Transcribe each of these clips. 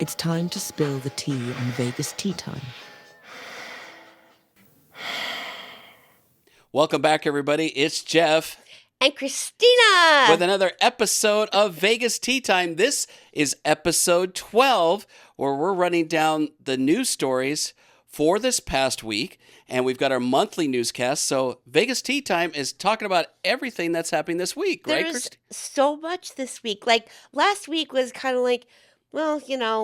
It's time to spill the tea on Vegas tea time. Welcome back, everybody. It's Jeff And Christina! with another episode of Vegas Tea Time. This is episode 12, where we're running down the news stories for this past week. And we've got our monthly newscast. So Vegas Tea Time is talking about everything that's happening this week, right, There's Christina? so much this week. Like, last week was kind of like, well,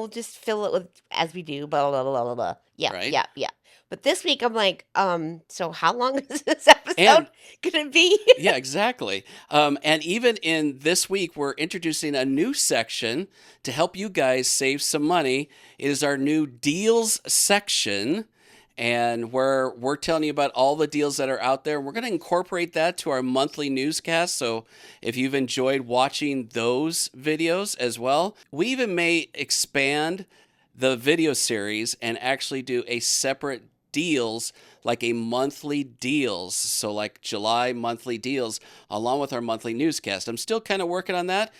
just fill it with, as we do, blah, blah, blah, blah, blah. Yeah, Right. yeah. But this week, I'm like, so how long is this episode And- going to be? Yeah, exactly. And even in this week, we're introducing a new section to help you guys save some money. It is our new deals section, and where we're telling you about all the deals that are out there. We're going to incorporate that to our monthly newscast. So if you've enjoyed watching those videos as well, we even may expand the video series and actually do a separate deals, like a monthly deals. So like July monthly deals along with our monthly newscast. I'm still kind of working on that.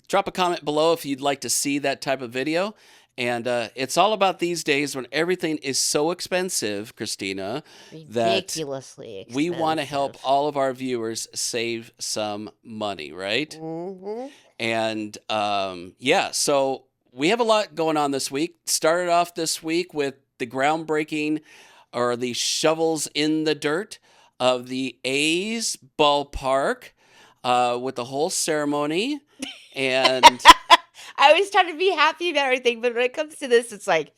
Drop a comment below if you'd like to see that type of video. And it's all about these days when everything is so expensive, Christina, that Ridiculously expensive. we want to help all of our viewers save some money, right? Mm-hmm. And so we have a lot going on this week. Started off this week with the groundbreaking, or the shovels in the dirt, of the A's ballpark with the whole ceremony. And I always try to be happy about everything, but when it comes to this, it's like...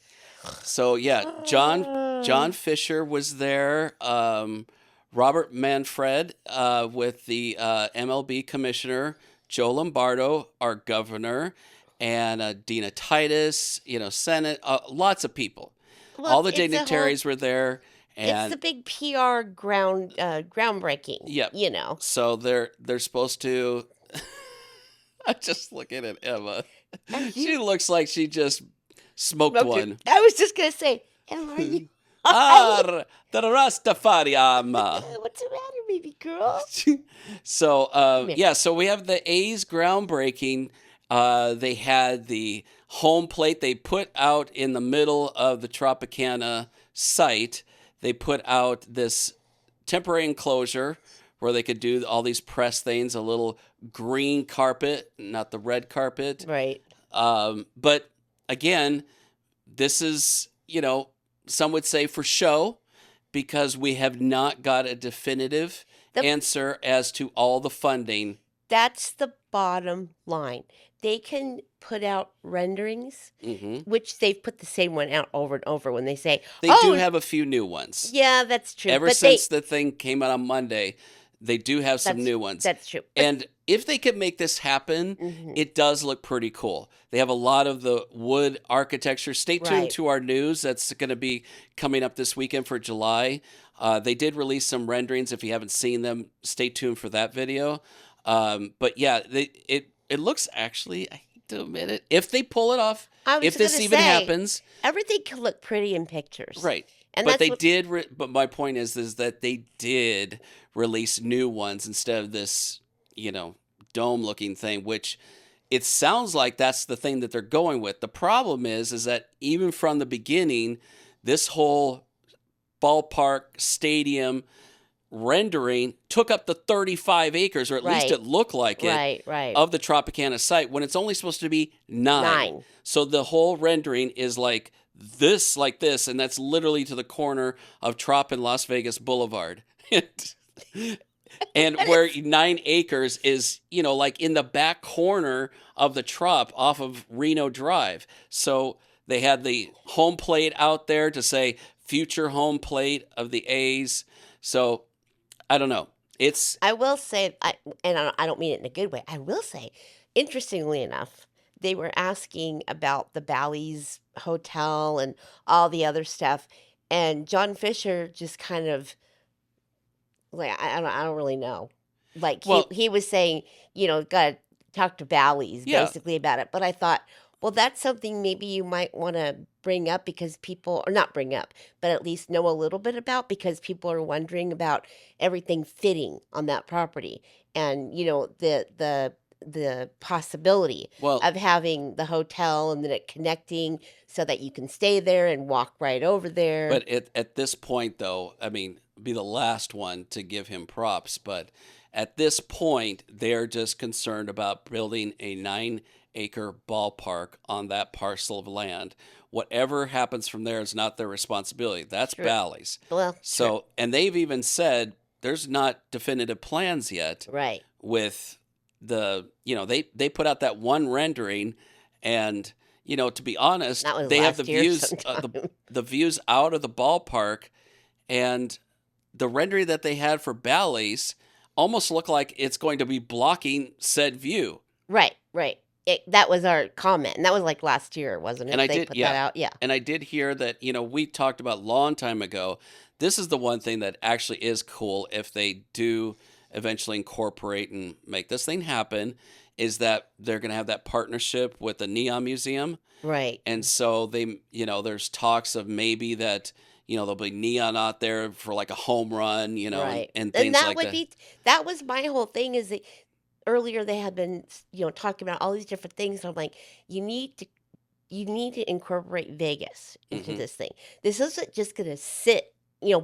so, yeah, John Fisher was there. Robert Manfred with the MLB commissioner, Joe Lombardo, our governor, and Dina Titus, Senate, lots of people. Look, All the it's a dignitaries were there, It's and the big PR groundbreaking. Yep. So they're supposed to. I'm just looking at Emma. She looks like she just smoked one. I was just gonna say, Emma, are you? The Rastafariam. What's the matter, baby girl? So so we have the A's groundbreaking. They had the home plate they put out in the middle of the Tropicana site. They put out this temporary enclosure where they could do all these press things, a little green carpet, not the red carpet. Right. But again, this is, some would say for show, because we have not got a definitive answer as to all the funding. That's the bottom line. They can put out renderings, which they've put the same one out over and over when they say... They do have a few new ones. Yeah, that's true. Ever since the thing came out on Monday, they do have some new ones. That's true. And if they could make this happen, it does look pretty cool. They have a lot of the wood architecture. Stay tuned to our news. That's going to be coming up this weekend for July. They did release some renderings. If you haven't seen them, stay tuned for that video. But yeah, it looks actually, I hate to admit it, if they pull it off, if this even happens. Everything can look pretty in pictures. Right. And but but my point is that they did release new ones instead of this, dome looking thing, which it sounds like that's the thing that they're going with. The problem is that even from the beginning, this whole ballpark stadium rendering took up the 35 acres, or at least it looked like it, of the Tropicana site, when it's only supposed to be 9. So the whole rendering is like this, and that's literally to the corner of Trop and Las Vegas Boulevard. And where 9 acres is, like in the back corner of the Trop off of Reno Drive. So they had the home plate out there to say future home plate of the A's. So I don't know. I will say, and I don't mean it in a good way. I will say, interestingly enough, they were asking about the Bally's Hotel and all the other stuff, and John Fisher just kind of, like, I don't really know. Like, he was saying, gotta talk to Bally's basically about it. But I thought, well, that's something maybe you might want to bring up, because people, or not bring up, but at least know a little bit about, because people are wondering about everything fitting on that property. And, the the possibility Well, of having the hotel and then it connecting so that you can stay there and walk right over there. but at this point, though, I mean, be the last one to give him props, but at this point, they're just concerned about building a 9-acre ballpark on that parcel of land. Whatever happens from there is not their responsibility. That's True. Bally's. Well, true. So, and they've even said there's not definitive plans yet Right. with they put out that one rendering, and to be honest, That was they have last the year views sometime. the views out of the ballpark, and the rendering that they had for Bally's almost look like it's going to be blocking said view. Right. That was our comment, and that was like last year, wasn't And it? I They did, put that yeah. out. Yeah. And I did hear that, we talked about long time ago. This is the one thing that actually is cool if they do eventually incorporate and make this thing happen, is that they're going to have that partnership with the Neon Museum. Right. And so there's talks of maybe that, there'll be neon out there for like a home run, Right. and And things that like would that. be that was my whole thing is that earlier they had been, talking about all these different things. And I'm like, you need to incorporate Vegas into hmm this thing. This isn't just going to sit,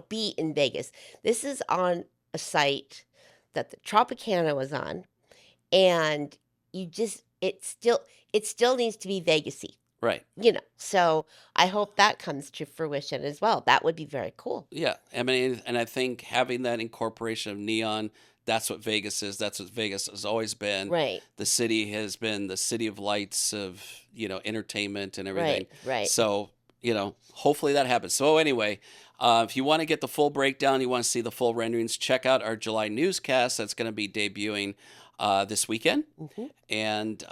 be in Vegas. This is on a site that the Tropicana was on, and it still needs to be Vegasy. Right. So I hope that comes to fruition as well. That would be very cool. Yeah. I mean, and I think having that incorporation of neon, that's what Vegas is. That's what Vegas has always been. Right. The city has been the city of lights, of, entertainment and everything. Right. So, hopefully that happens. So anyway, if you want to get the full breakdown, you want to see the full renderings, check out our July newscast. That's going to be debuting this weekend. hmm And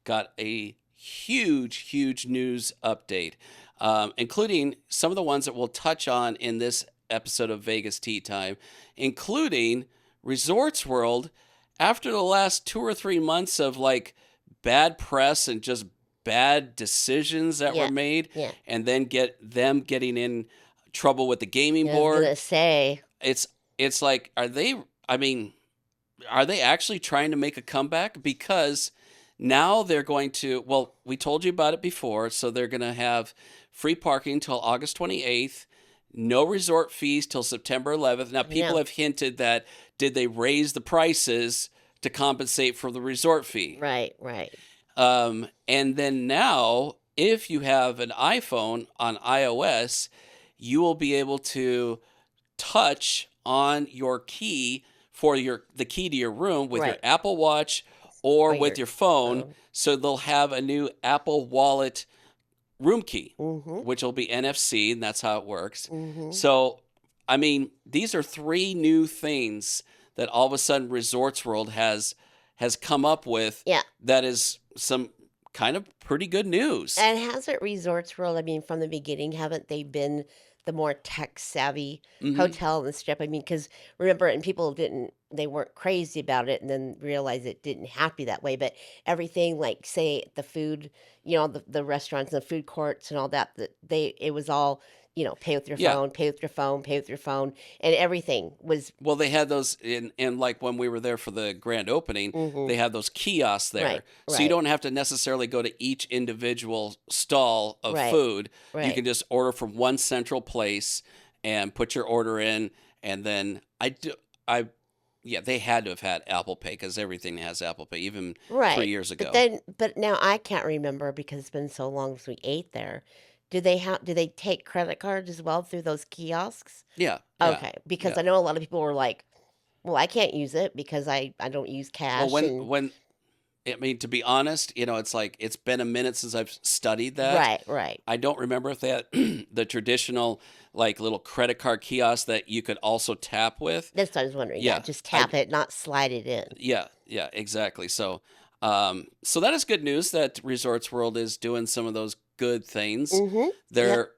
got a huge news update, including some of the ones that we'll touch on in this episode of Vegas Tea Time, including Resorts World. After the last 2 or 3 months of like bad press and just bad decisions that Yeah. were made, Yeah. and then getting in trouble with the gaming I was board, gonna say, it's like, are they? I mean, are they actually trying to make a comeback? Because now they're going to, well, we told you about it before, so they're going to have free parking till August 28th, no resort fees till September 11th. Now, people No. have hinted that, did they raise the prices to compensate for the resort fee? right. And then now, if you have an iPhone on iOS, you will be able to touch on your key for the key to your room with your Right. Apple Watch or Or with your your phone. phone. So they'll have a new Apple Wallet room key, Mm-hmm. which will be NFC, and that's how it works. Mm-hmm. So, I mean, these are 3 new things that all of a sudden Resorts World has come up with. Yeah. That is some kind of pretty good news. And hasn't Resorts World, I mean, from the beginning, haven't they been the more tech savvy Mhm. hotel and strip? I mean, because remember, and people they weren't crazy about it and then realized it didn't have to be that way. But everything, like, say, the food, the restaurants and the food courts and all that, it was all, pay with your Yeah. phone, pay with your phone, pay with your phone. And everything was, Well, they had those in like when we were there for the grand opening, Mhm. they had those kiosks there. Right, So you right. don't have to necessarily go to each individual stall of Right, food. You right. can just order from one central place and put your order in, and then they had to have had Apple Pay, because everything has Apple Pay, even 3 Right. years ago. But now I can't remember because it's been so long since we ate there. Do they take credit cards as well through those kiosks? Yeah. Okay, because Yeah. I know a lot of people were like, "Well, I can't use it because I don't use Well, cash." And when I mean, to be honest, it's like it's been a minute since I've studied that. right. I don't remember if they had the traditional like little credit card kiosk that you could also tap with. That's what I was wondering. Yeah, Yeah, just I tap it, not slide it in. yeah, exactly. So, so that is good news that Resorts World is doing some of those good things. Mm-hmm. Yep. They're,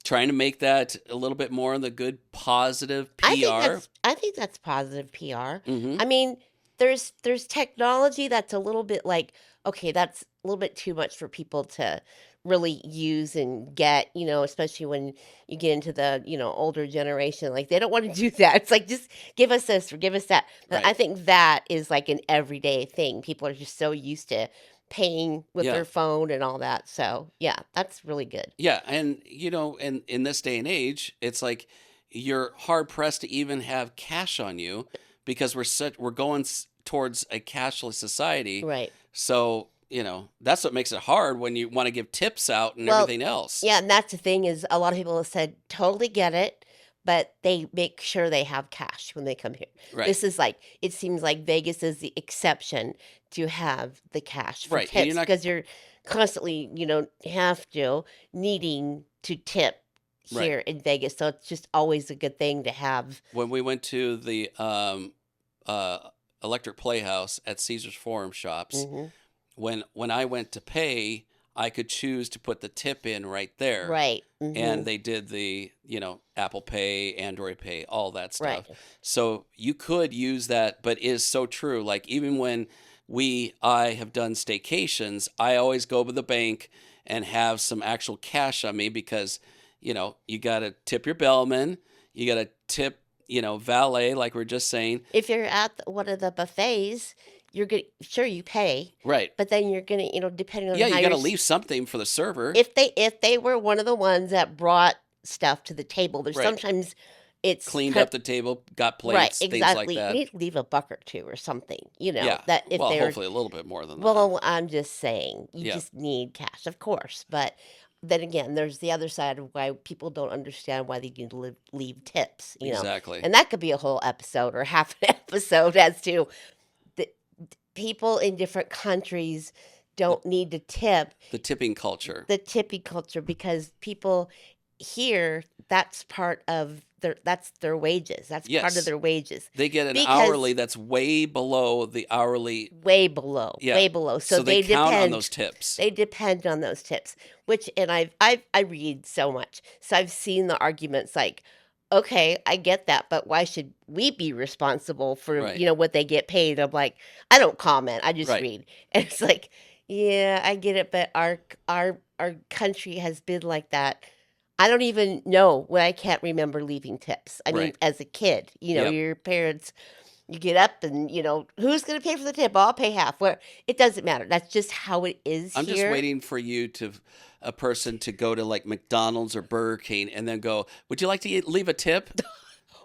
trying to make that a little bit more in the good, positive PR. I think that's positive PR. hmm I mean, there's technology that's a little bit like, okay, that's little bit too much for people to really use and get, especially when you get into the, older generation. Like they don't want to do that. It's like, just give us this or give us that. But I Right. think that is like an everyday thing. People are just so used to paying with Yeah. their phone and all that. So yeah, that's really good. Yeah, and in this day and age, it's like you're hard pressed to even have cash on you because we're going towards a cashless society. Right. So, that's what makes it hard when you want to give tips out and Well, everything else. yeah, and that's the thing is a lot of people have said totally get it, but they make sure they have cash when they come here. Right. This is like it seems like Vegas is the exception to have the cash for Right. And you're tips not because you're constantly, have to needing to tip right. here in Vegas. So it's just always a good thing to have. When we went to the Electric Playhouse at Caesar's Forum Shops, Hmm. when I went to pay, I could choose to put the tip in right there. Right. And they did the, Apple Pay, Android Pay, all that Right. stuff. So you could use that, but it is so true. Like even when I have done staycations, I always go to the bank and have some actual cash on me because, you got to tip your bellman, you got to tip, valet, like we are just saying. If you're at one of the buffets, you're gonna sure you pay, Right. but then you're gonna, depending on Yeah, how you got to you're leave something for the server. if they were one of the ones that brought stuff to the table, there's Right. sometimes it's Cleaned up the table, got right, plates, things like exactly. You that. need to leave a buck or two or something, Yeah. that if Well, they're hopefully a little bit more than that. well, I'm just saying, you Yeah. just need cash, of course. But then again, there's the other side of why people don't understand why they need to leave tips, Exactly. and that could be a whole episode or half an episode as to the people in different countries don't need to tip The tipping culture. the tippy culture because people here that's part of their wages. That's part of Yes. their wages. They get an Because hourly that's way below the hourly. way below, Yeah. way below. So they count on depend. those tips. They depend on those tips. Which and I read so much, so I've seen the arguments like, okay, I get that, but why should we be responsible for Right. what they get paid? I'm like, I don't comment. I just Right. read, and it's like, yeah, I get it, but our country has been like that. I don't even know when I can't remember leaving tips. I mean, Right. as a kid, Yep. your parents, you get up and, who's going to pay for the tip? I'll pay half. Where it doesn't matter. That's just how it is I'm just here. waiting for a person to go to like McDonald's or Burger King and then go, would you like to leave a tip?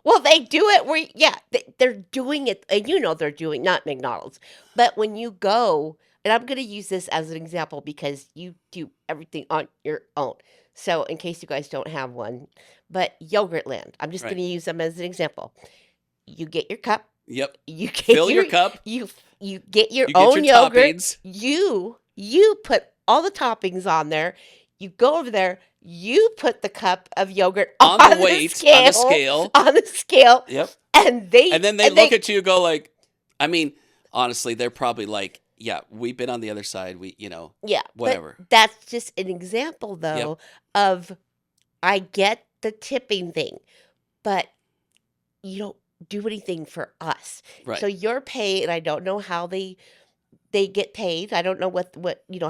Well, they do it where, yeah, they're doing it, and they're doing, not McDonald's, but when you go, and I'm going to use this as an example because you do everything on your own. So, in case you guys don't have one, but Yogurtland, I'm just Right. going to use them as an example. You get your cup, Yep. you get Fill your cup. you get your You own get your yogurt. toppings. You put all the toppings on there. You go over there. You put the cup of yogurt On the weight, on the scale. on the scale, Yep. and then they look at you and go like, I mean, honestly, they're probably like, yeah, we've been on the other side. yeah, whatever. But that's just an example, though, of I get the tipping thing, but you don't do anything for us. Right. So your pay, and I don't know how they get paid. I don't know what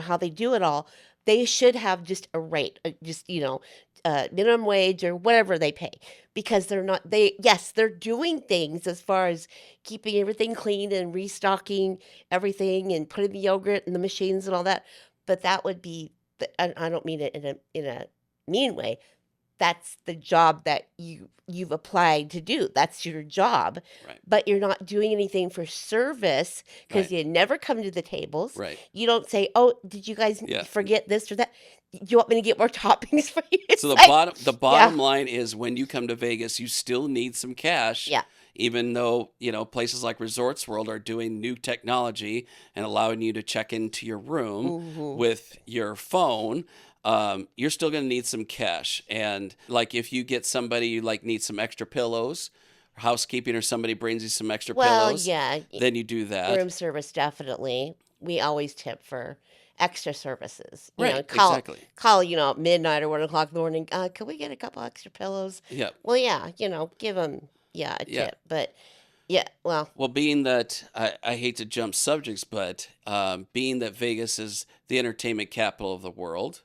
how they do it all. They should have just a rate, just minimum wage or whatever they pay, because they're not. They're doing things as far as keeping everything clean and restocking everything and putting the yogurt in the machines and all that. But that would be. I don't mean it in a mean way. That's the job that you've applied to do. That's your job. Right. But you're not doing anything for service because Right. you never come to the tables. Right. You don't say, "Oh, did you guys Yeah. forget this or that? Do you want me to get more toppings for you?" It's So the like, bottom line is when you come to Vegas, you still need some cash. yeah, Even though, places like Resorts World are doing new technology and allowing you to check into your room Mhm. with your phone, you're still going to need some cash. And like if you get somebody you like need some extra pillows, housekeeping, or somebody brings you some extra well, pillows, yeah, then you do that. room service definitely. We always tip for extra services. Right, Call exactly. at midnight or 1 o'clock in the morning. Can we get a couple extra pillows? Yeah. Well, yeah, give them a Yeah. tip, but Yeah, well, Well, being that I hate to jump subjects, but being that Vegas is the entertainment capital of the world,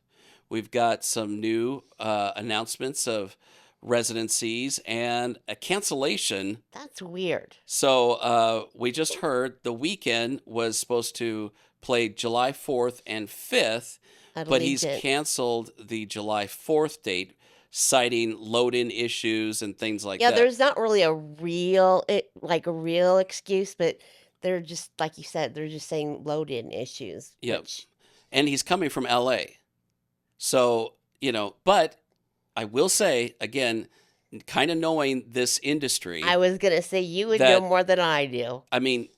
we've got some new announcements of residencies and a cancellation. that's weird. So we just heard the Weeknd was supposed to play July 4th and 5th, At but he's Allegiant. canceled the July 4th date, citing load-in issues and things like Yeah, that. there's not really a real like a real excuse, but they're just like you said, they're just saying load-in issues, Yep. which And he's coming from LA. So, but I will say again, kind of knowing this industry, I was gonna say you would know that more than I do. I mean,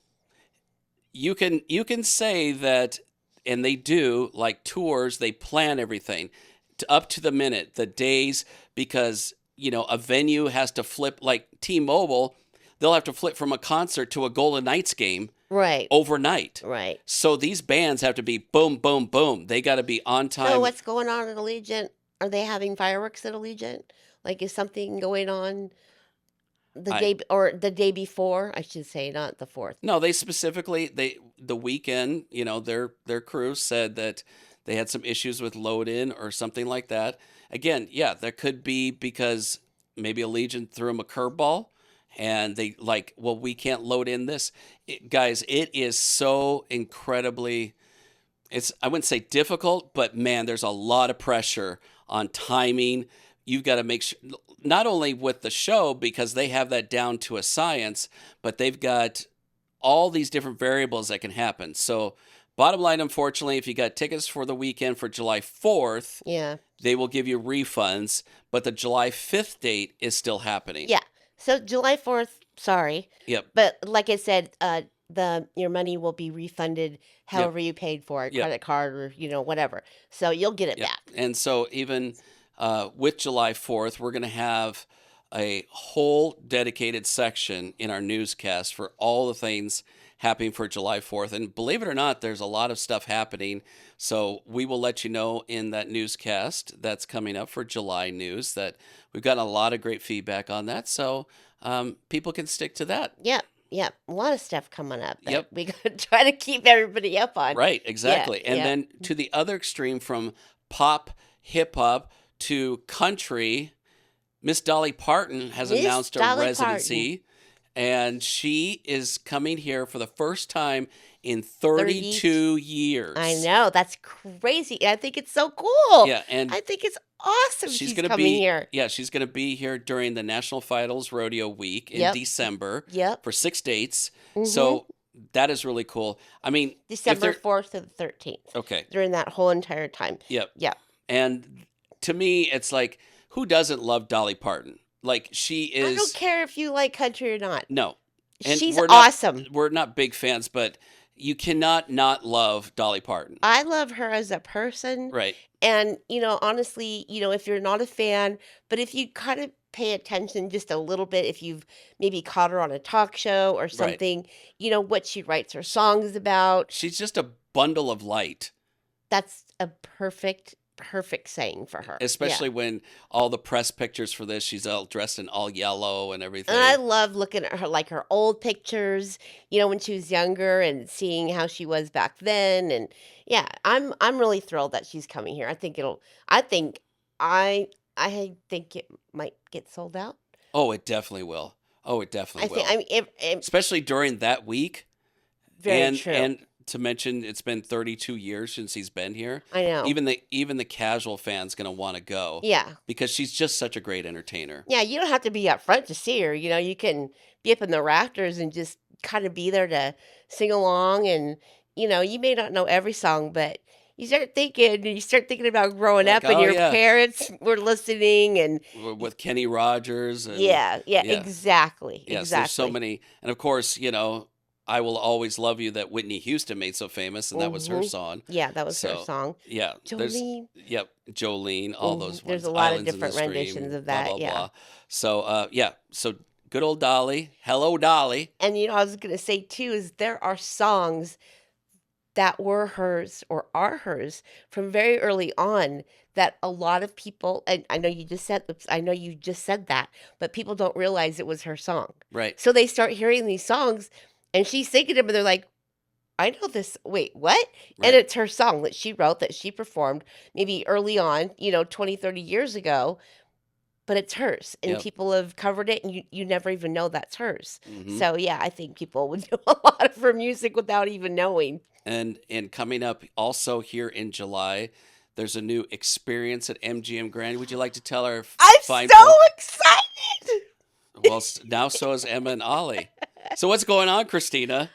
you can say that, and they do, like tours, they plan everything up to the minute, the days, because a venue has to flip, like T-Mobile, they'll have to flip from a concert to a Golden Knights game Right, overnight. right. So these bands have to be boom, boom, boom. They got to be on So time. what's going on at Allegiant? Are they having fireworks at Allegiant? Like, is something going on the I or the day before? I should say, not the 4th. No, they specifically, the Weekend, their crew said that they had some issues with load in or something like that. Again, yeah, that could be because maybe Allegiant threw them a curveball and they like, well, we can't load in this. Guys, it is so incredibly, I wouldn't say difficult, but man, there's a lot of pressure on timing. You've got to make sure, not only with the show, because they have that down to a science, but they've got all these different variables that can happen. So, bottom line, unfortunately, if you got tickets for the Weeknd for July 4th, Yeah. they will give you refunds, but the July 5th date is still happening. Yeah. So July 4th, sorry. Yep. But like I said, your money will be refunded however you paid for it, Yep. credit card or whatever. So you'll get it Yep. back. And so even with July 4th, we're going to have a whole dedicated section in our newscast for all the things happening for July 4th. And believe it or not, there's a lot of stuff happening. So we will let you know in that newscast that's coming up for July news that we've gotten a lot of great feedback on that. So people can stick to that. Yep. Yep. A lot of stuff coming up that Yep. we got to try to keep everybody up on. Right, exactly. And yeah. then to the other extreme, from pop, hip hop to country, Miss Dolly Parton has Miss announced a Dolly residency, and she is coming here for the first time in 32 years. I know. That's crazy. I think it's so cool. Yeah, and I think it's awesome she's gonna coming be here. Yeah, she's going to be here during the National Finals Rodeo Week in Yep. December Yep. for 6 dates. Mhm. So that is really cool. I mean, December 4th to the 13th. okay. During that whole entire time. Yep. Yep. And to me, it's like, who doesn't love Dolly Parton? Like, she I don't is. care if you like country or not. No. And She's we're not- awesome. We're not big fans, but you cannot not love Dolly Parton. I love her as a person. Right. And, honestly, if you're not a fan, but if you kind of pay attention just a little bit, if you've maybe caught her on a talk show or something, what she writes her songs about, She's just a bundle of light, that's a perfect saying for her. especially when all the press pictures for this, she's all dressed in all yellow and everything. And I love looking at her, like her old pictures, when she was younger and seeing how she was back then. And yeah, I'm really thrilled that she's coming here. I think I think it might get sold out. Oh, it definitely will. Oh, it definitely will. I mean, Especially during that week. very true. And to mention, it's been 32 years since he's been here. I know. Even the casual fan's gonna want to go. Yeah. Because she's just such a great entertainer. Yeah, you don't have to be up front to see her. You can be up in the rafters and just kind of be there to sing along. And, you may not know every song, but you start thinking about growing Like, up and oh, your yeah. parents were listening. And With Kenny Rogers. And, yeah, exactly. Yes, Exactly. there's so many. And of course, I Will Always Love You, that Whitney Houston made so famous, and that was her Mhm. song. Yeah, that was her So, song. Yeah. Jolene. Yep, Jolene, all Mhm. those ones. There's a lot of Islands in the different Stream, renditions of blah, that, blah, yeah. blah. So, yeah. So good old Dolly. Hello, Dolly. And I was going to say too is there are songs that were hers or are hers from very early on, that a lot of people, and I know you just said that, but people don't realize it was her song. Right. So they start hearing these songs and she's singing them and they're like, I know this. Wait, what? And Right. it's her song that she wrote, that she performed maybe early on, 20, 30 years ago, but it's hers. And Yep. people have covered it and you never even know that's hers. Mhm. So yeah, I think people would know a lot of her music without even knowing. And coming up also here in July, there's a new experience at MGM Grand. Would you like to tell our I'm fine so folk? excited. Well, now so is Emma and Ollie. So what's going on, Christina?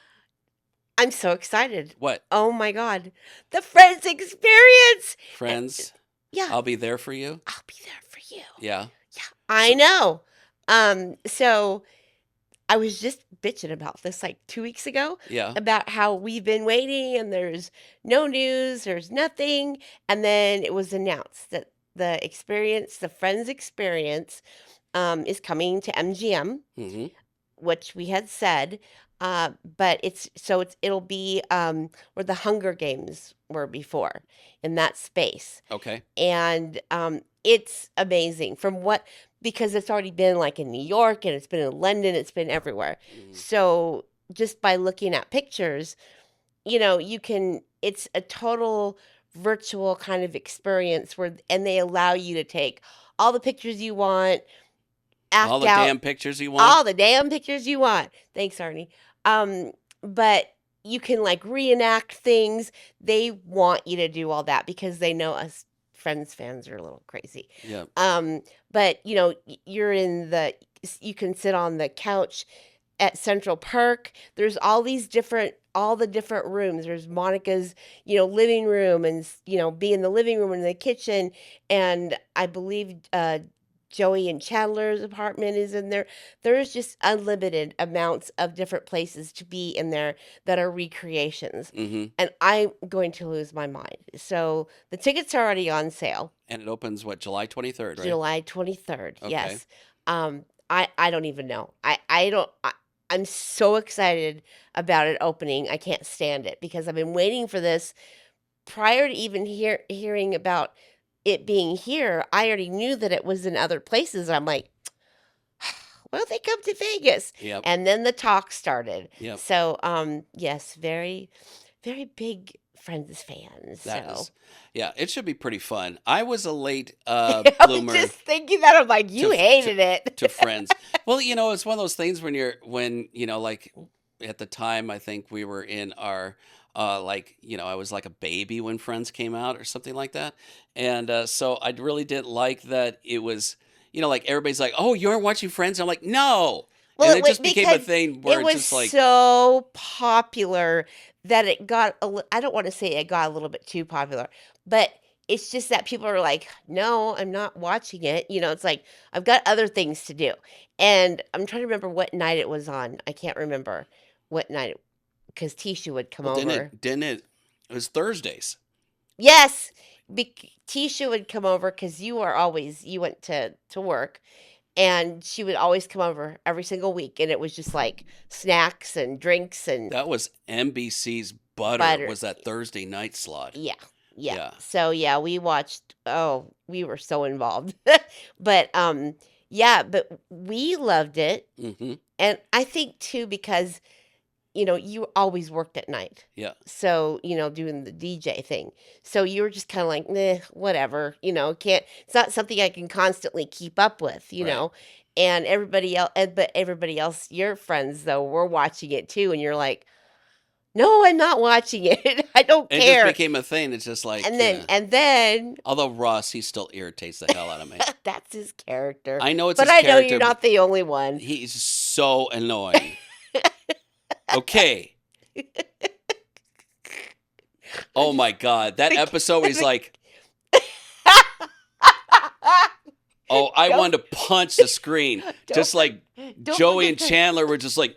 I'm so excited. What? Oh my God. The Friends experience. Friends? Yeah. I'll be there for you? I'll be there for you. Yeah. Yeah, I know. So I was just bitching about this like 2 weeks ago Yeah. about how we've been waiting and there's no news, there's nothing. And then it was announced that the Friends experience, is coming to MGM, Mm-hmm. which we had said. But it'll be where the Hunger Games were before, in that space. Okay. And it's amazing because it's already been like in New York and it's been in London, it's been everywhere. Mm. So just by looking at pictures, it's a total virtual kind of experience and they allow you to take all the pictures you want, All the out damn pictures you want? all the damn pictures you want. Thanks, Arnie. But you can like reenact things. They want you to do all that because they know us Friends fans are a little crazy. Yeah. But you can sit on the couch at Central Park. There's all the different rooms. There's Monica's, living room, and be in the living room and the kitchen. And I believe Joey and Chandler's apartment is in there. There's just unlimited amounts of different places to be in there that are recreations. Mm-hmm. And I'm going to lose my mind. So the tickets are already on sale. And it opens, July 23rd, right? July 23rd. Okay. Yes. I don't even know. I'm so excited about it opening. I can't stand it because I've been waiting for this prior to even hearing about it being here. I already knew that it was in other places. I'm like, why don't they come to Vegas? Yep. And then the talk started. Yep. So, yes, very, very big Friends fans. Yeah, it should be pretty fun. I was a late I bloomer. was just thinking that. I'm like, you hated it. To Friends. Well, it's one of those things when like at the time, I think we were in our, I was like a baby when Friends came out or something like that. And so I really didn't like that it was, like everybody's like, oh, you aren't watching Friends? I'm like, no. Well, and it just became a thing where it was just like, so popular that it got, I don't want to say it got a little bit too popular, but it's just that people are like, no, I'm not watching it. It's like, I've got other things to do. And I'm trying to remember what night it was on. I can't remember what night, because Tisha would come over. It was Thursdays. Yes. Tisha would come over because you went to work. And she would always come over every single week, and it was just like snacks and drinks and That was NBC's Butter. Was that Thursday night slot. Yeah. So yeah, we watched. Oh, we were so involved, but but we loved it, Mm-hmm. and I think too because you always worked at night. Yeah. So, doing the DJ thing. So you were just kind of like, nah, whatever, it's not something I can constantly keep up with, Right. know. And but everybody else, your friends though, were watching it too. And you're like, no, I'm not watching it. I don't It care. just became a thing. It's just like, And then although Ross, he still irritates the hell out of me. that's his character. I know it's But his I know character. you're not the only one. He's so annoying. Okay. Oh my God. That episode is like, oh, I wanted to punch the screen. Just like don't Joey and forget Chandler were just like,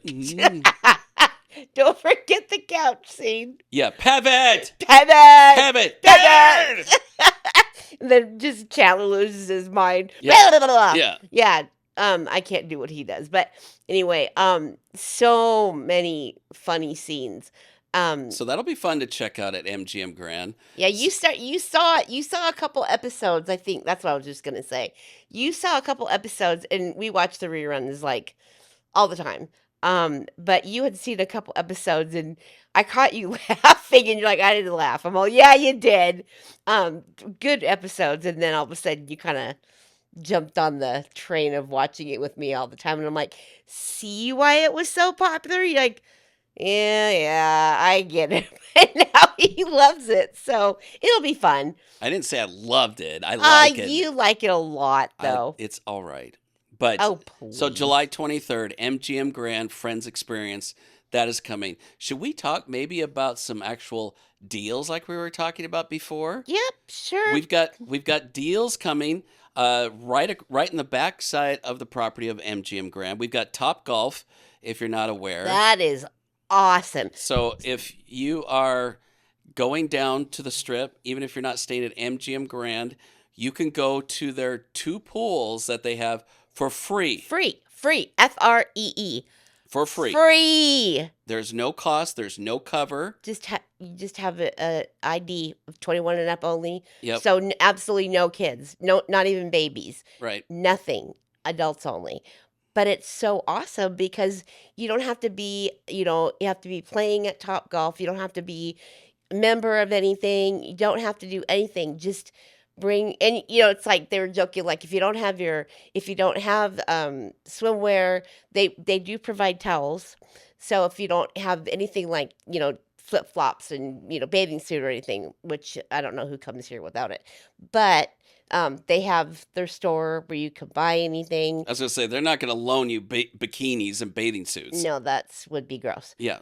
Don't forget the couch scene. yeah, pivot. Pivot. Pivot. And then just Chandler loses his mind. Yeah. Yeah. I can't do what he does. But anyway, so many funny scenes. So that'll be fun to check out at MGM Grand. Yeah, you saw a couple episodes. I think that's what I was just gonna say. You saw a couple episodes, and we watched the reruns like all the time. But you had seen a couple episodes, and I caught you laughing, and you're like, I didn't laugh. I'm all, yeah, you did. Good episodes, and then all of a sudden you kind of jumped on the train of watching it with me all the time, and I'm like, see why it was so popular? You're like, yeah, I get it. And now he loves it, so it'll be fun. I didn't say I loved it. I like it. You like it a lot, though. It's all right. But Oh, so please. July 23rd, MGM Grand Friends Experience, that is coming. Should we talk maybe about some actual deals like we were talking about before? Yep, sure. We've got deals coming right in the backside of the property of MGM Grand. We've got TopGolf, if you're not aware. That is awesome. So if you are going down to the Strip, even if you're not staying at MGM Grand, you can go to their 2 pools that they have for free. Free. FREE. For free. Free. There's no cost. There's no cover. You just have a ID of 21 and up only. Yep. So absolutely no kids. No, not even babies. Right. Nothing. Adults only. But it's so awesome because you don't have to be, you have to be playing at TopGolf. You don't have to be a member of anything. You don't have to do anything. Just bring, and it's like they were joking, like if you don't have swimwear, they do provide towels. So if you don't have anything like, flip-flops and, bathing suit or anything, which I don't know who comes here without it, but they have their store where you can buy anything. I was going to say, they're not going to loan you bikinis and bathing suits. No, would be gross. Yeah.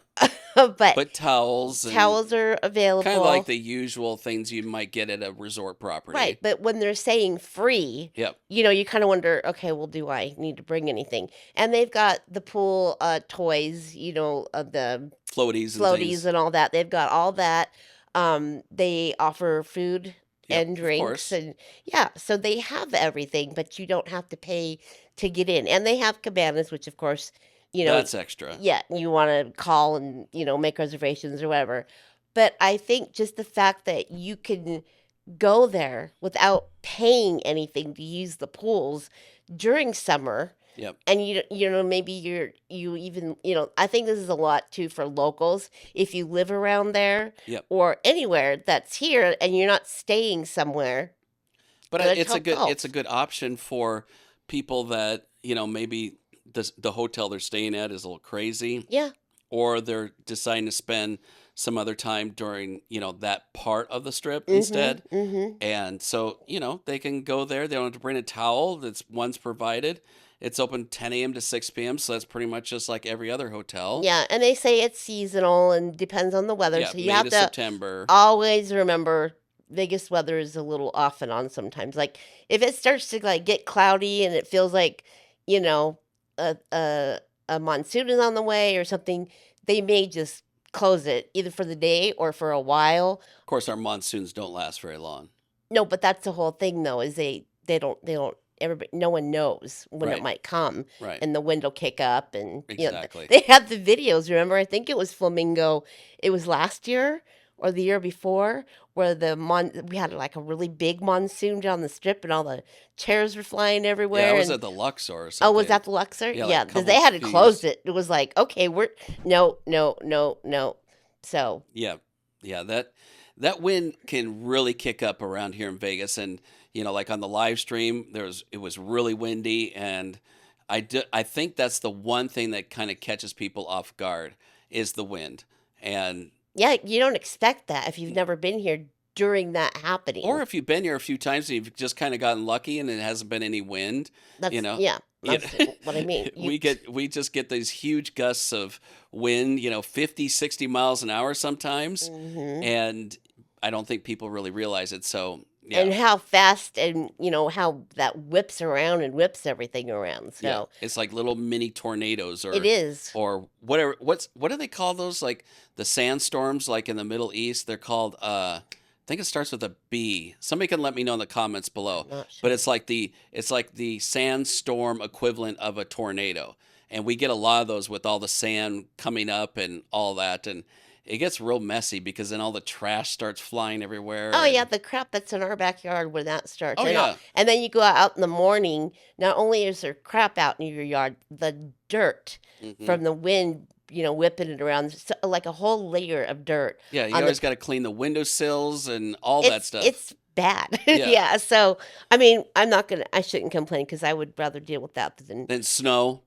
But towels. Towels are available. Kind of like the usual things you might get at a resort property. Right, but when they're saying free, Yep. You kind of wonder, okay, well, do I need to bring anything? And they've got the pool toys, the Floaties floaties and all that. They've got all that. They offer food Yep, and of drinks, course. and yeah, so they have everything, but you don't have to pay to get in. And they have cabanas, which of course, That's extra. yeah, you want to call and, make reservations or whatever. But I think just the fact that you can go there without paying anything to use the pools during summer, Yep. and maybe you even, I think this is a lot too for locals. If you live around there Yep. or anywhere that's here and you're not staying somewhere, But go to it's TopGolf. a good option for people that, maybe the hotel they're staying at is a little crazy, Yeah. or they're deciding to spend some other time during, that part of the Strip instead. Mm-hmm. And so, they can go there. They don't have to bring a towel. One's provided. It's open 10 a.m. to 6 p.m. So that's pretty much just like every other hotel. Yeah, and they say it's seasonal and depends on the weather. Yeah, So you May have to to September. always remember Vegas weather is a little off and on sometimes. Like if it starts to like get cloudy and it feels like, you know, a a monsoon is on the way or something, they may just close it either for the day or for a while. Of course, our monsoons don't last very long. No, but that's the whole thing though, is they don't everybody no one knows when it Right. might come Right. and the wind will kick up and Exactly. they had the videos, remember? I think it was Flamingo. It was last year or the year before where we had like a really big monsoon down the strip and all the chairs were flying everywhere. Yeah, I was and, at the Luxor or oh, something. was that the Luxor? Yeah, like Yeah, a because they couple had to few close years. it. It was like, okay, we're no, no, no, no. So Yeah, yeah. That wind can really kick up around here in Vegas, and like on the live stream, it was really windy, and I think that's the one thing that kind of catches people off guard is the wind, and yeah, you don't expect that if you've never been here during that happening. or if you've been here a few times and you've just kind of gotten lucky and it hasn't been any wind, That's you know. yeah, Yeah. that's what I mean. We just get these huge gusts of wind, 50, 60 miles an hour sometimes, Mhm. and I don't think people really realize it. So And yeah, how fast and how that whips around and whips everything around. yeah, So it's like little mini tornadoes it is. or whatever. What do they call those? Like the sandstorms, like in the Middle East, they're called. I think it starts with a B. Somebody can let me know in the comments below. Not But sure. it's like the sandstorm equivalent of a tornado, and we get a lot of those with all the sand coming up and all that, and it gets real messy because then all the trash starts flying everywhere. Oh yeah, And the crap that's in our backyard when that starts, oh yeah, and then you go out in the morning. Not only is there crap out in your yard, the dirt hmm from the wind, whipping it around, like a whole layer of dirt yeah, you on the. always got to clean the windowsills and all that stuff. It's bad. Yeah, Yeah. So I mean, I shouldn't complain because I would rather deal with that than. then snow.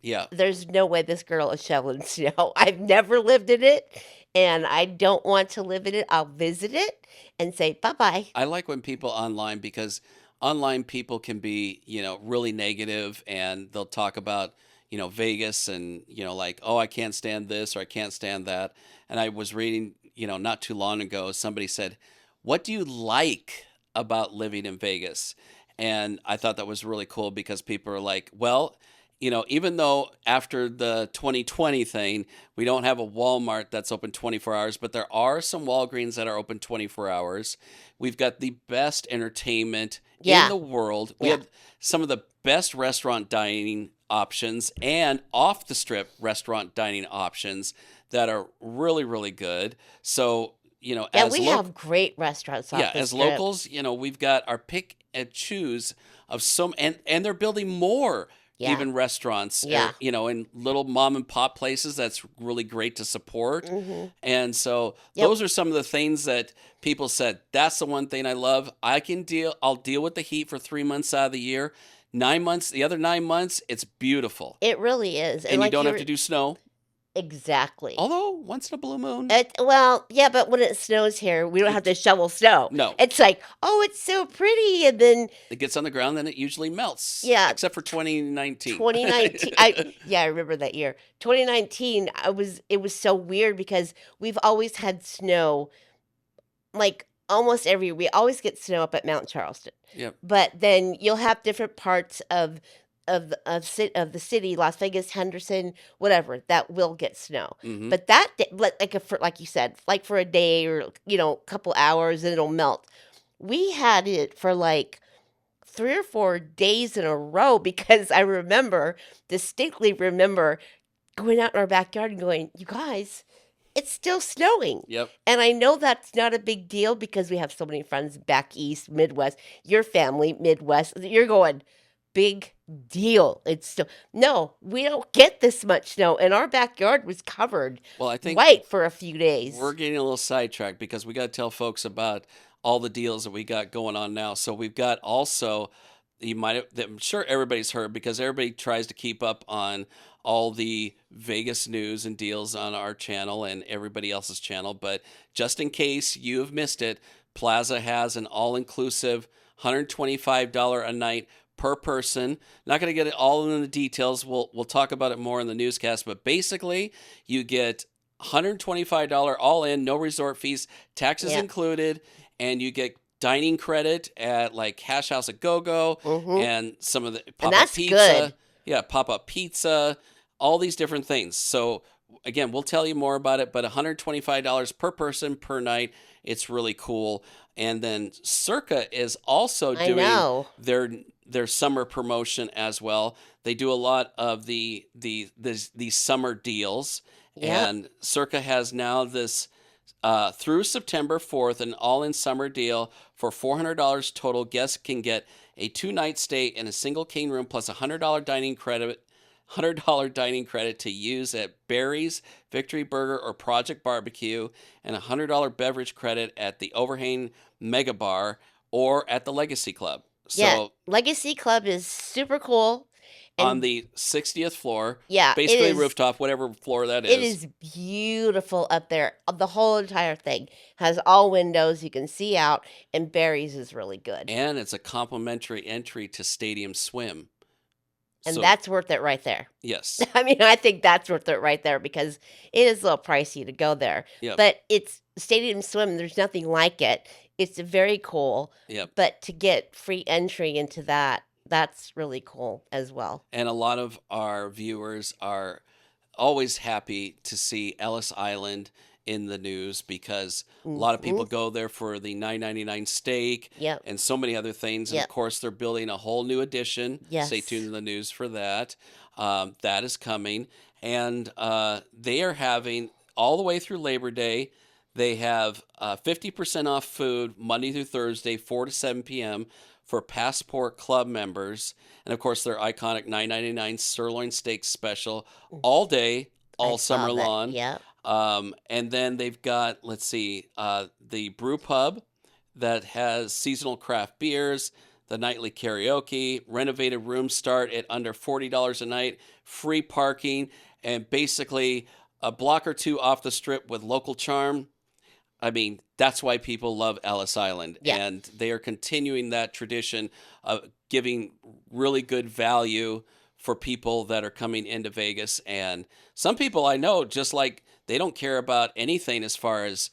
Yeah, There's no way this girl is shoveling snow. I've never lived in it, and I don't want to live in it. I'll visit it and say bye bye. I like when people online because online people can be, really negative and they'll talk about, Vegas and, like, oh, I can't stand this or I can't stand that. And I was reading, not too long ago, somebody said, what do you like about living in Vegas? And I thought that was really cool because people are like, well, even though after the 2020 thing, we don't have a Walmart that's open 24 hours, but there are some Walgreens that are open 24 hours. We've got the best entertainment in Yeah, the world. We yeah. have some of the best restaurant dining options and off the strip restaurant dining options that are really, really good. So, Yeah, we have great restaurants yeah, off the as strip. locals, we've got our pick and choose of some, and they're building more Yeah, even restaurants, yeah. in little mom and pop places. That's really great to support. Hmm. And so Yep. those are some of the things that people said, that's the one thing I love. I'll deal with the heat for 3 months out of the year. 9 months, the other 9 months, it's beautiful. It really is. And And you like don't have you're to do snow. exactly. Although once in a blue moon, Well, yeah, but when it snows here, we don't have to shovel snow. no. It's like, oh, it's so pretty, and then It gets on the ground, then it usually melts, yeah, except for 2019. 2019. I remember that year. 2019. It was so weird because we've always had snow like almost every we always get snow up at Mount Charleston. Yep. But then you'll have different parts of the city, Las Vegas, Henderson, whatever, that will get snow. hmm But that like you said, like for a day or a couple hours and it'll melt. We had it for like 3 or 4 days in a row because distinctly remember going out in our backyard and going, you guys, it's still snowing. Yep. And I know that's not a big deal because we have so many friends back east, Midwest, your family, Midwest. You're going, big deal. It's still, no, we don't get this much snow. And our backyard was covered Well, I think white for a few days. we're getting a little sidetracked because we got to tell folks about all the deals that we got going on now. So we've got also, I'm sure everybody's heard because everybody tries to keep up on all the Vegas news and deals on our channel and everybody else's channel. But just in case you have missed it, Plaza has an all-inclusive $125 a night per person. Not going to get it all in the details. We'll talk about it more in the newscast. But basically, you get $125 all in, no resort fees, taxes Yeah. included, and you get dining credit at like Hash House at Go Go Hmm. and some of the And pop up that's pizza. good. Yeah, pop up pizza, all these different things. So again, we'll tell you more about it, but $125 per person per night. It's really cool. And then Circa is also I doing know. their summer promotion as well. They do a lot of these summer deals, Yeah. and Circa has now this through September 4th an all-in summer deal for $400 total. Guests can get a 2-night stay in a single king room plus $100 dining credit to use at Barry's, Victory Burger, or Project Barbecue, and $100 beverage credit at the Overhang Mega Bar or at the Legacy Club. Yeah. So Legacy Club is super cool. on And the 60th floor, yeah, basically rooftop, whatever floor that it is. is beautiful up there. The whole entire thing has all windows. You can see out, and Barry's is really good. And it's a complimentary entry to Stadium Swim. And So, that's worth it right there. yes. I mean, I think that's worth it right there because it is a little pricey to go there. Yep. But it's Stadium Swim. There's nothing like it. It's very cool. Yep. But to get free entry into that, that's really cool as well. And a lot of our viewers are always happy to see Ellis Island in the news because a lot of people go there for the $9.99 steak Yep. and so many other things. And Yep. of course, they're building a whole new addition. Yes. Stay tuned to the news for that. That is coming. And they are having all the way through Labor Day. They have 50% off food Monday through Thursday, 4 to 7 p.m. for Passport Club members. And, of course, their iconic $9.99 sirloin steak special all day, all summer long. Yeah. And then they've got, let's see, the Brew Pub that has seasonal craft beers, the nightly karaoke, renovated rooms start at under $40 a night, free parking, and basically a block or two off the strip with local charm. I mean, that's why people love Ellis Island. Yeah. And they are continuing that tradition of giving really good value for people that are coming into Vegas. And some people I know, just like they don't care about anything as far as,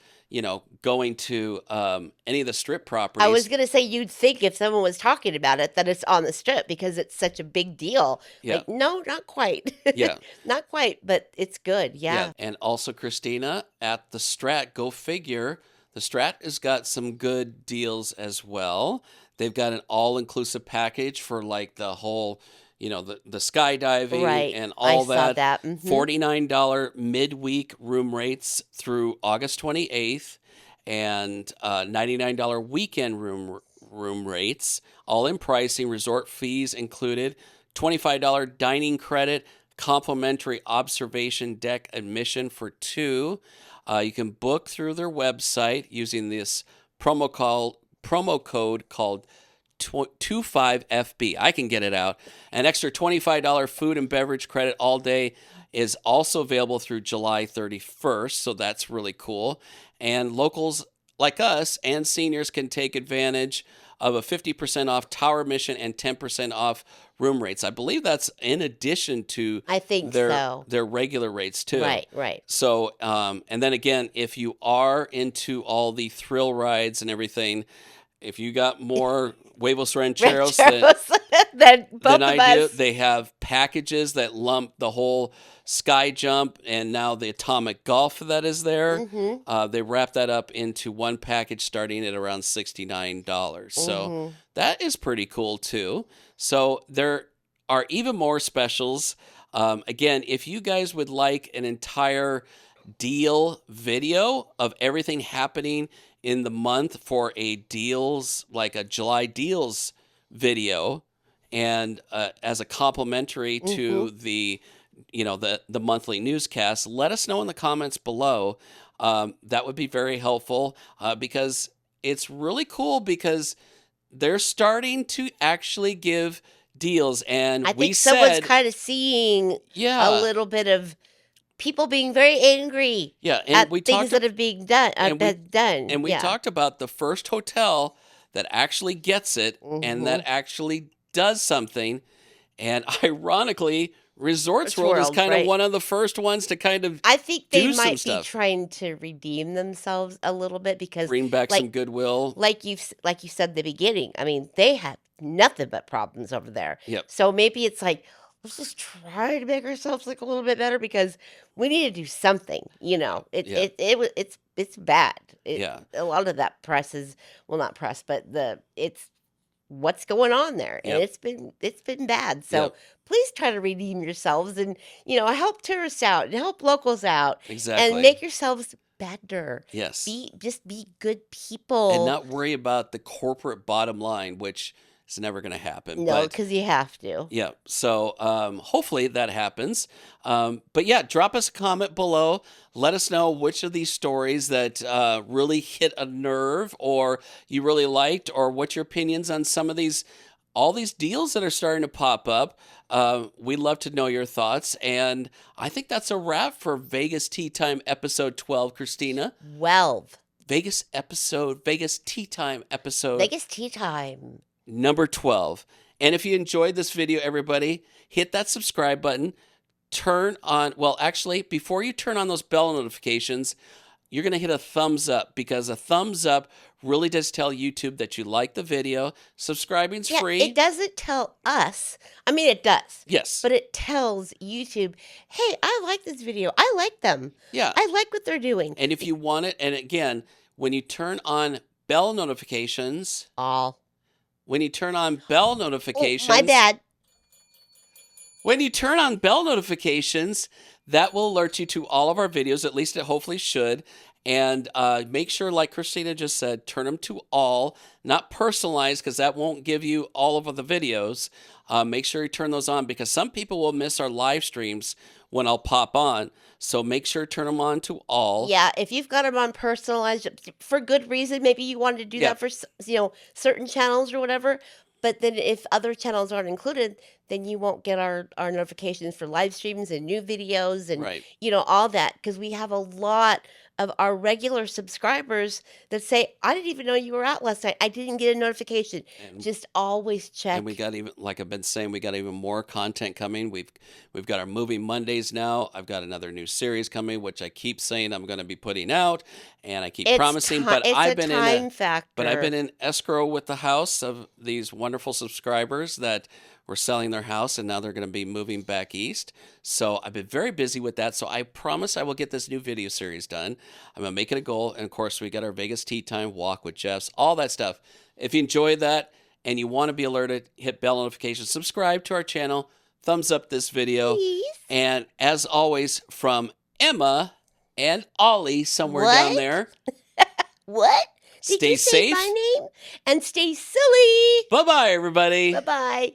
going to any of the strip properties. I was going to say, you'd think if someone was talking about it that it's on the strip because it's such a big deal. Yeah. Like, no, not quite. Yeah. Not quite, but it's good. Yeah. And also, Christina, at the Strat, go figure, the Strat has got some good deals as well. They've got an all-inclusive package for like the whole, the skydiving Right. and all I saw that. that. $49 midweek room rates through August 28th and $99 weekend room rates, all in pricing, resort fees included, $25 dining credit, complimentary observation deck admission for two. You can book through their website using this promo code called 25FB. I can get it out. An extra $25 food and beverage credit all day is also available through July 31st, so that's really cool. And locals like us and seniors can take advantage of a 50% off tower admission and 10% off room rates. I believe that's in addition to I think their regular rates too. Right. So, and then again, if you are into all the thrill rides and everything, if you got more huevos rancheros than both than of I do, us. they have packages that lump the whole sky jump and now the atomic golf that is there. They wrap that up into one package starting at around $69. So that is pretty cool too. So there are even more specials. Again, if you guys would like an entire deal video of everything happening in the month for a deals, like a July deals video, and as a complimentary to the monthly newscast, let us know in the comments below. That would be very helpful because it's really cool because they're starting to actually give deals. And I think someone's kind of seeing a little bit of people being very angry at things that have been done. And we talked about the first hotel that actually gets it and that actually does something. And ironically, Resorts World is kind of one of the first ones to kind of I think they do some might be stuff. trying to redeem themselves a little bit because Bring back some goodwill. Like you said in the beginning. I mean, they have nothing but problems over there. Yep. So maybe it's like, let's just try to make ourselves look a little bit better because we need to do something. It's bad. A lot of that press is, well, not press, but it's what's going on there, and it's been bad. So please try to redeem yourselves and help tourists out and help locals out. Exactly. And make yourselves better. Yes. Be good people and not worry about the corporate bottom line, which is never going to happen. No, because you have to. Yeah. So hopefully that happens. But yeah, drop us a comment below. Let us know which of these stories that really hit a nerve or you really liked, or what your opinions on some of all these deals that are starting to pop up. We'd love to know your thoughts. And I think that's a wrap for Vegas Tea Time episode 12, Christina. 12. Vegas Tea Time episode. Vegas Tea Time. Number 12. And if you enjoyed this video, everybody, hit that subscribe button. Before you turn on those bell notifications, you're going to hit a thumbs up, because a thumbs up really does tell YouTube that you like the video. Subscribing's free. It doesn't tell us. I mean, it does. Yes. But it tells YouTube, hey, I like this video. I like them. Yeah. I like what they're doing. And if you want it, and again, when you turn on bell notifications... When you turn on bell notifications... my bad. When you turn on bell notifications, That will alert you to all of our videos, at least it hopefully should. And make sure, like Christina just said, turn them to all, not personalized, because that won't give you all of the videos. Make sure you turn those on, because some people will miss our live streams when I'll pop on. So make sure to turn them on to all. Yeah, if you've got them on personalized for good reason, maybe you wanted to do Yeah. that for certain channels or whatever. But then if other channels aren't included, then you won't get our notifications for live streams and new videos and Right. all that, because we have a lot of our regular subscribers that say, I didn't even know you were out last night. I didn't get a notification. And Just always check. And we got even, like I've been saying, we got even more content coming. We've got our movie Mondays now. I've got another new series coming, which I keep saying I'm going to be putting out, and I keep promising. But It's I've a been time factor. but I've been in escrow with the house of these wonderful subscribers that were selling their house, and now they're going to be moving back east. So I've been very busy with that. So I promise I will get this new video series done. I'm going to make it a goal. And of course, we got our Vegas Tea Time walk with Jeffs, all that stuff. If you enjoyed that and you want to be alerted, hit bell notifications, subscribe to our channel, thumbs up this video. Please. And as always, from Emma and Ollie somewhere down there. What? Did Stay you say safe. my name? And stay silly. Bye-bye, everybody. Bye-bye.